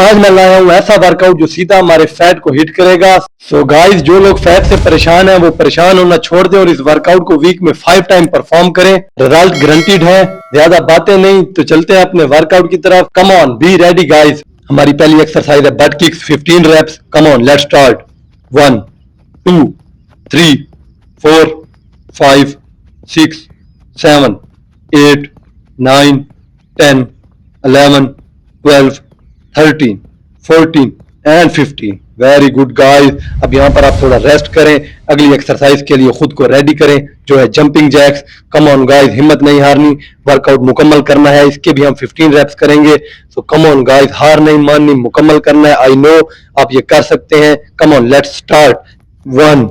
आज मैं लाया हूँ ऐसा वर्कआउट जो सीधा हमारे फैट को हिट करेगा। सो गाइस, जो लोग फैट से परेशान हैं वो परेशान होना छोड़ दें और इस वर्कआउट को वीक में 5 टाइम परफॉर्म करें। रिजल्ट गारंटीड है। ज्यादा बातें नहीं तो चलते हैं अपने वर्कआउट की तरफ। Come on, be ready guys. हमारी पहली एक्सरसाइज है butt kicks 15 reps. Come on, let's start. 1 2 3 4 5 6 7 8 9 10 11 12 13 14 and 15। Very good guys. अब यहाँ पर आप थोड़ा रेस्ट करें, अगली एक्सरसाइज के लिए खुद को रेडी करें जो है jumping jacks. Come on guys, हिम्मत नहीं हारनी, वर्कआउट मुकम्मल करना है। इसके भी हम 15 रेप्स करेंगे। सो कम ऑन गाइस, हार नहीं माननी, मुकम्मल करना है। आई नो आप ये कर सकते हैं। कम on, let's start. 1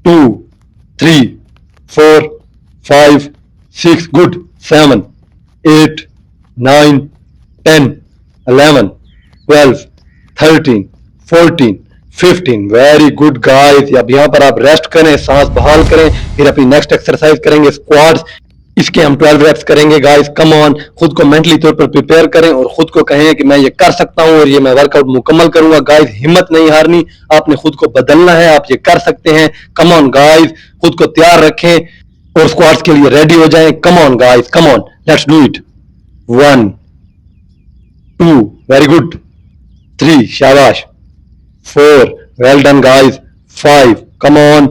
2 3 4 5 6 good 7 8 9 10 11 12 13 14 15। Very good guys. अब यहाँ पर आप रेस्ट करें, सांस बहाल करें, फिर अपनी नेक्स्ट एक्सरसाइज करेंगे स्क्वाट्स। इसके हम 12 रेप्स करेंगे गाइस। कम ऑन, खुद को मेंटली तौर पर प्रिपेयर करें और खुद को कहें कि मैं ये कर सकता हूँ और ये मैं वर्कआउट मुकम्मल करूंगा। गाइस, हिम्मत नहीं हारनी, आपने खुद को बदलना है, आप ये कर सकते हैं। कम ऑन गाइस, खुद को तैयार रखें और स्क्वाट्स के लिए रेडी हो जाएं। कम on guys, come on, let's do it. 1 2 very good 3 शाबाश 4 well done guys 5 come on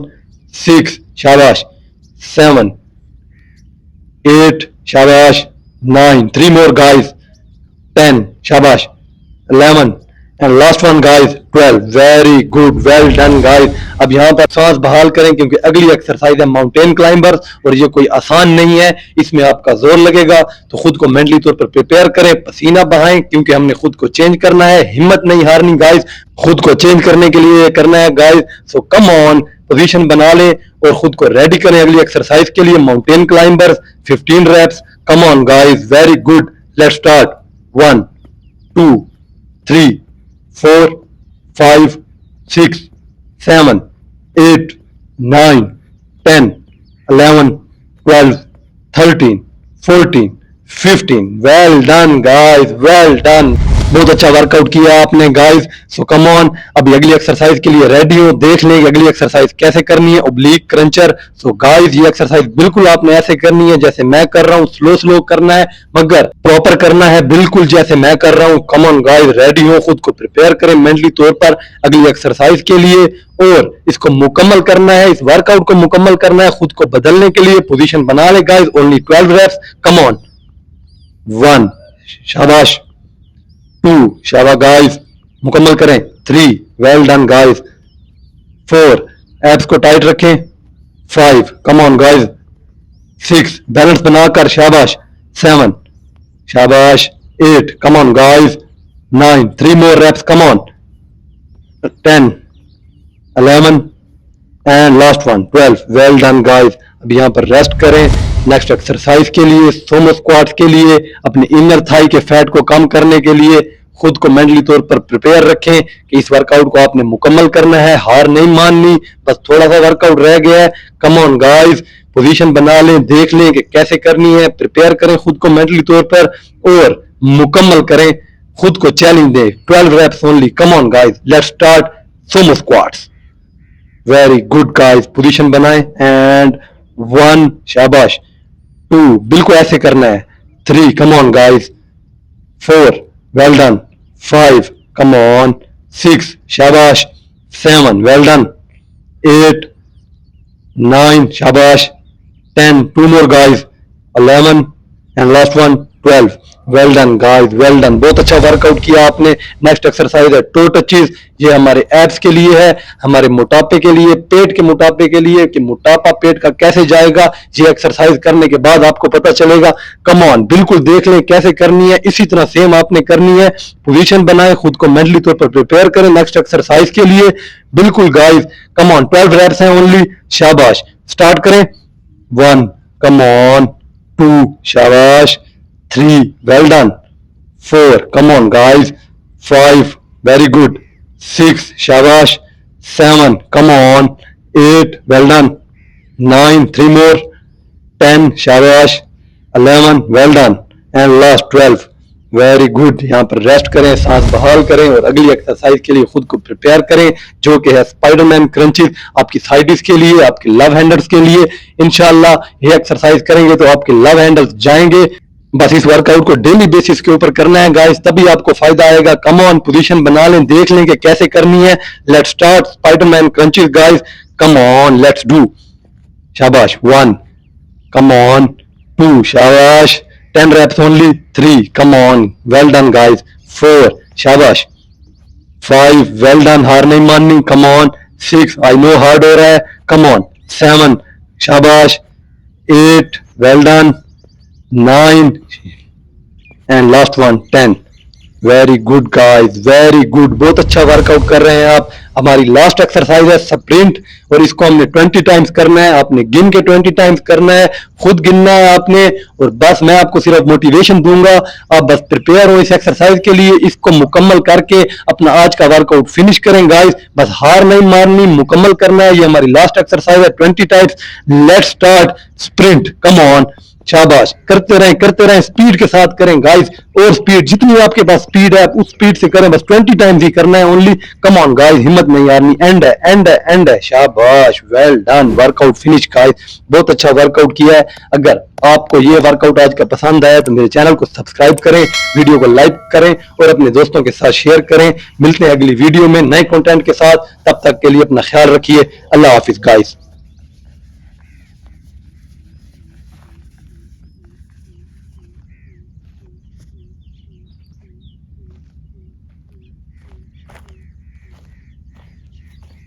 6 शाबाश 7 8 शाबाश 9 3 मोर गाइस 10 शाबाश 11 and last one guys 12। Very good, well done guys. अब यहाँ पर सांस बहाल करें क्योंकि अगली एक्सरसाइज है माउंटेन क्लाइंबर्स और ये कोई आसान नहीं है, इसमें आपका जोर लगेगा। तो खुद को मेंटली तौर पर प्रिपेयर करें, पसीना बहाएं क्योंकि हमने खुद को चेंज करना है। हिम्मत नहीं हारनी गाइस, खुद को चेंज करने के लिए करना है guys. So come on, position बना लें और खुद को रेडी करें अगली एक्सरसाइज के लिए mountain climbers 15 reps. Come on guys, very good, let's start. 1 2 3 4 5 6 7 8 9 10 11 12 13 14 15। Well done guys, well done. बहुत अच्छा वर्कआउट किया आपने गाइस। सो कम ऑन, अभी अगली एक्सरसाइज के लिए रेडी हो। देख लें कि अगली एक्सरसाइज कैसे करनी है, ओब्लिक क्रंचर। सो गाइस, ये एक्सरसाइज बिल्कुल आपने ऐसे करनी है जैसे मैं कर रहा हूँ। स्लो स्लो करना है मगर प्रॉपर करना है, बिल्कुल जैसे मैं कर रहा हूँ। कम ऑन गाइस, रेडी हो, खुद को प्रिपेयर करें मेंटली तौर पर अगली एक्सरसाइज के लिए और इसको मुकम्मल करना है, इस वर्कआउट को मुकम्मल करना है। खुद को बदलने के लिए पोजीशन बना ले guys. Only 12 reps. Come on. 1 शाबाश 2 शाबाश गाइस, मुकम्मल करें। 3 वेल डन गाइस 4 एब्स को टाइट रखें। 5 कम ऑन गाइस 6 बैलेंस बनाकर शाबाश 7 शाबाश 8 come on guys 9 3 more reps come on 10 11 and last one 12। Well done guys. अब यहाँ पर रेस्ट करें नेक्स्ट एक्सरसाइज के लिए, सोमो स्क्वाट्स के लिए, अपने इनर थाई के फैट को कम करने के लिए। खुद को मेंटली तौर पर प्रिपेयर रखें कि इस वर्कआउट को आपने मुकम्मल करना है, हार नहीं माननी, बस थोड़ा सा वर्कआउट रह गया है। कम ऑन गाइस, पोजीशन बना लें, देख लें कि कैसे करनी है, प्रिपेयर करें खुद को मेंटली तौर पर और मुकम्मल करें, खुद को चैलेंज दें। 12 reps only. Come on guys, let's start sumo squats. Very good guys, position बनाएं एंड 1 शाबाश 2 बिल्कुल ऐसे करना है। 3 come on guys 4 well done 5 come on 6 शाबाश 7 वेल डन 8 9 शाबाश 10 2 मोर guys 11 and last one 12। Well done guys, well done. बहुत अच्छा वर्कआउट किया आपने। नेक्स्ट एक्सरसाइज है टो टचेस। ये हमारे एब्स के लिए है, हमारे मोटापे के लिए, पेट के मोटापे के लिए कि मोटापा पेट का कैसे जाएगा। ये एक्सरसाइज करने के बाद आपको पता चलेगा। कम ऑन, बिल्कुल देख लें कैसे करनी है, इसी तरह सेम आपने करनी है। पोजीशन बनाए, खुद को मेंटली तौर पर प्रिपेयर करें नेक्स्ट एक्सरसाइज के लिए। बिल्कुल गाइस, कम ऑन 12 रेप्स हैं ओनली। शाबाश, स्टार्ट करें। 1 कम ऑन 2 शाबाश 3 well done 4 come on guys 5 very good 6 shabash 7 come on 8 well done 9 3 more 10 shabash 11 well done and last 12 very good. यहाँ पर रेस्ट करें, सांस बहाल करें और अगली एक्सरसाइज के लिए खुद को प्रिपेयर करें, जो कि है स्पाइडरमैन क्रंचेस, आपकी साइडिस के लिए, आपके लव हैंडल्स के लिए। इंशाल्लाह ये एक्सरसाइज करेंगे तो आपके लव हैंडल्स जाएंगे। बस इस वर्कआउट को डेली बेसिस के ऊपर करना है गाइस, तभी आपको फायदा आएगा। कम ऑन, पोजीशन बना लें, देख लें कि कैसे करनी है। Let's start Spiderman crunches guys, come on, let's do. शाबाश, 1, कम ऑन, 2, शाबाश, 10 reps only, 3, come on, well done guys, 4, शाबाश, 5, well done, हार नहीं माननी, come on, 6, I know hard हो रहा है, come on, 7, शाबाश, 8, well done, 9, and last one, 10. Very good guys, very good, बहुत अच्छा वर्कआउट कर रहे हैं आप। हमारी लास्ट एक्सरसाइज है स्प्रिंट, और इसको हमने 20 टाइम्स करना है। आपने गिन के 20 टाइम्स करना है, खुद गिनना है आपने, और बस मैं आपको सिर्फ मोटिवेशन दूंगा। आप बस प्रिपेयर हो इस एक्सरसाइज के लिए, इसको मुकम्मल करके अपना आज का वर्कआउट फिनिश करें गाइस। बस हार नहीं मारनी, मुकम्मल करना है। ये हमारी लास्ट एक्सरसाइज है, 20 times. Let's start sprint, come on, शाबाश, करते रहें, स्पीड के साथ करें गाइस, और स्पीड जितनी आपके पास स्पीड है उस स्पीड से करें। बस 20 टाइम्स ही करना है ओनली। कम ऑन गाइस, हिम्मत नहीं हारनी। एंड है, एंड है, शाबाश, well done, workout finish guys, बहुत अच्छा वर्कआउट किया है। अगर आपको ये वर्कआउट आज का पसंद आया तो मेरे चैनल को सब्सक्राइब करें, वीडियो को लाइक करें और अपने दोस्तों के साथ शेयर करें। मिलते हैं अगली वीडियो में नए कंटेंट के साथ, तब तक के लिए अपना ख्याल रखिए। अल्लाह हाफिज गाइस।